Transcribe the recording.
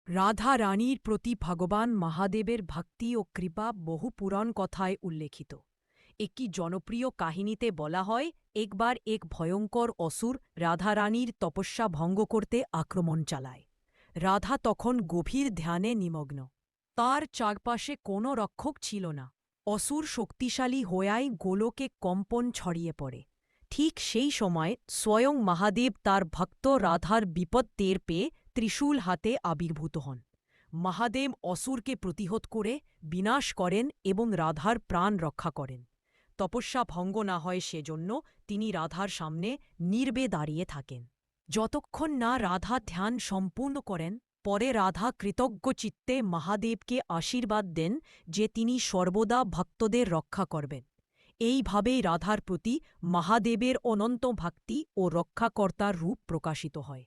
রাধা রানীর প্রতি ভগবান মহাদেবের ভক্তি ও কৃপা বহু পুরাণ কথায় উল্লেখিত। একটি জনপ্রিয় কাহিনীতে বলা হয়, একবার এক ভয়ঙ্কর অসুর রাধা রানীর তপস্যা ভঙ্গ করতে আক্রমণ চালায়। রাধা তখন গভীর ধ্যানে নিমগ্ন। তার চারপাশে কোনো রক্ষক ছিল না। অসুর শক্তিশালী হওয়ায় গোলকে কম্পন ছড়িয়ে পড়ে। ঠিক সেই সময় স্বয়ং মহাদেব তার ভক্ত রাধার বিপদ টের পেয়ে ত্রিশূল হাতে আবির্ভূত হন। মহাদেব অসুরকে প্রতিহত করে বিনাশ করেন এবং রাধার প্রাণ রক্ষা করেন। তপস্যা ভঙ্গ না হয় সেজন্য তিনি রাধার সামনে নীরবে দাঁড়িয়ে থাকেন। যতক্ষণ না রাধা ধ্যান সম্পূর্ণ করেন, পরে রাধা কৃতজ্ঞ চিত্তে মহাদেবকে আশীর্বাদ দেন যে তিনি সর্বদা ভক্তদের রক্ষা করবেন। এইভাবেই রাধার প্রতি মহাদেবের অনন্ত ভক্তি ও রক্ষাকর্তার রূপ প্রকাশিত হয়।